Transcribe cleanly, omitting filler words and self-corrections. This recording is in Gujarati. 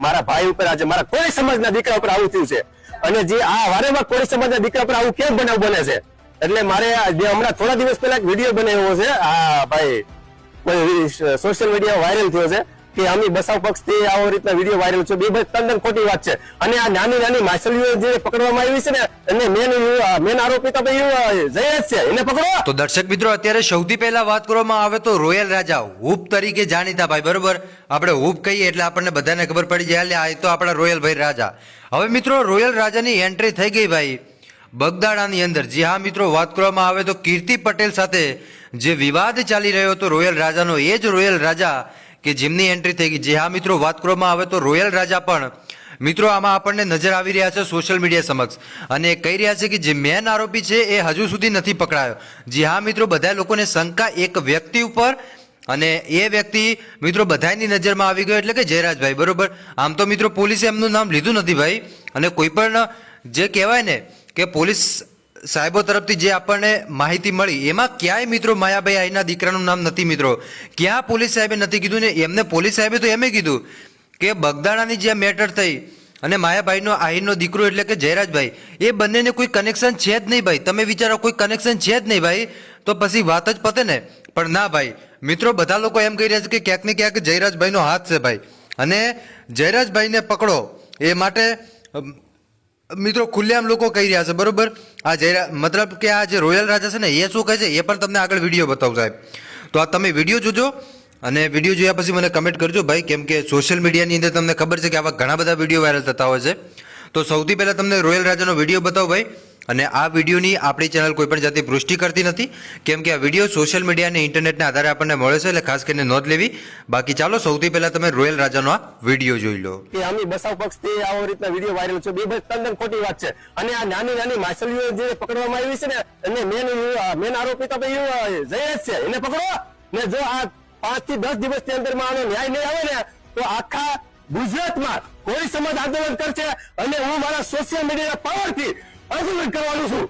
મારા ભાઈ ઉપર આજે મારા કોઈ સમાજના દીકરા ઉપર આવું થયું છે અને જે આ વારેમાં કોઈ સમાજના દીકરા ઉપર આવું કેમ બનાવ બને છે એટલે મારે જે હમણાં થોડા દિવસ પહેલા એક વિડીયો બનાવ્યો છે આ ભાઈ સોશિયલ મીડિયા વાયરલ થયો છે કે અમે બસાવ પક્ષથી આવો રીતના વિડીયો વાયરલ છે બે તદ્દન ખોટી વાત છે અને આ નાની નાની માછલીઓ જે પકડવામાં આવી છે ને એને મેન આરોપી તો જયેશ છે એને પકડો। તો દર્શક મિત્રો અત્યારે સૌથી પહેલા વાત કરવામાં આવે તો રોયલ રાજા હૂપ તરીકે જાણીતા ભાઈ બરોબર આપણે હૂપ કહીએ એટલે આપણને બધાને ખબર પડી જાય આ તો આપણા રોયલ ભાઈ રાજા। હવે મિત્રો રોયલ રાજાની એન્ટ્રી થઈ ગઈ ભાઈ બગદાણાની અંદર। જી હા મિત્રો વાત કરવામાં આવે તો કીર્તિ પટેલ સાથે જે વિવાદ ચાલી રહ્યો હતો રોયલ રાજાનો એ જ રોયલ રાજા કે જેમની એન્ટ્રી થઈ ગઈ। જે હા મિત્રો વાત કરવામાં આવે તો રોયલ રાજા પણ મિત્રો આમાં આપણને નજર આવી રહ્યા છે સોશિયલ મીડિયા સમક્ષ અને કહી રહ્યા છે કે જે મેન આરોપી છે એ હજુ સુધી નથી પકડાયો। જી હા મિત્રો બધા લોકોને શંકા એક વ્યક્તિ ઉપર અને એ વ્યક્તિ મિત્રો બધાની નજરમાં આવી ગયો એટલે કે જયરાજભાઈ બરોબર। આમ તો મિત્રો પોલીસે એમનું નામ લીધું નથી ભાઈ અને કોઈ પણ જે કહેવાય ને કે પોલીસ સાહેબો તરફથી જે આપણને માહિતી મળી એમાં ક્યાંય મિત્રો માયાભાઈ આઈના દીકરાનું નામ નથી મિત્રો ક્યાં પોલીસ સાહેબે નથી કીધું ને એમને પોલીસ સાહેબે તો એમ કીધું કે બગદાણાની જે મેટર થઈ અને માયાભાઈનો આહીરનો દીકરો એટલે કે જયરાજભાઈ એ બંનેને કોઈ કનેક્શન છે જ નહીં ભાઈ। તમે વિચારો કોઈ કનેક્શન છે જ નહીં ભાઈ તો પછી વાત જ પતે ને પણ ના ભાઈ મિત્રો બધા લોકો એમ કહી રહ્યા છે કે ક્યાંક ને ક્યાંક જયરાજભાઈનો હાથ છે ભાઈ અને જયરાજભાઈને પકડો એ માટે મિત્રો ખુલ્લેઆમ લોકો કહી રહ્યા છે બરોબર। આ મતલબ કે આ જે રોયલ રાજા છે ને એ શું કહે છે એ પણ તમને આગળ વિડીયો બતાવું સાહેબ। તો આ તમે વિડીયો જોજો અને વિડીયો જોયા પછી મને કમેન્ટ કરજો ભાઈ કેમ કે સોશિયલ મીડિયાની અંદર તમને ખબર છે કે આવા ઘણા બધા વિડીયો વાયરલ થતા હોય છે। તો સૌથી પહેલાં તમને રોયલ રાજાનો વિડીયો બતાવો ભાઈ અને આ વિડીયોની આપણી ચેનલ કોઈ પણ જાતની પુષ્ટિ કરતી નથી કેમ કે આ વિડીયો સોશિયલ મીડિયા અને ઇન્ટરનેટના આધારે આપણને મળે છે એટલે ખાસ કરીને નોંધ લેવી। બાકી ચાલો સૌથી પહેલા તમે રોયલ રાજાનો આ વિડીયો જોઈ લો કે અમે બસાવ પક્ષથી આવો રીતના વિડીયો વાયરલ છે બે તદ્દન ખોટી વાત છે અને આ નાની નાની માછલીઓ જે પકડવામાં આવી છે ને એને મેન આરોપી તો જયેશ છે એને પકડો ને જો આ 5 થી 10 દિવસની અંદરમાં આનો ન્યાય નહીં આવે ને તો આખા ગુજરાતમાં કોઈ સમાજ આંદોલન કરશે અને હું મારા સોશિયલ મીડિયાના પાવરથી આંદોલન કરવાનું છું।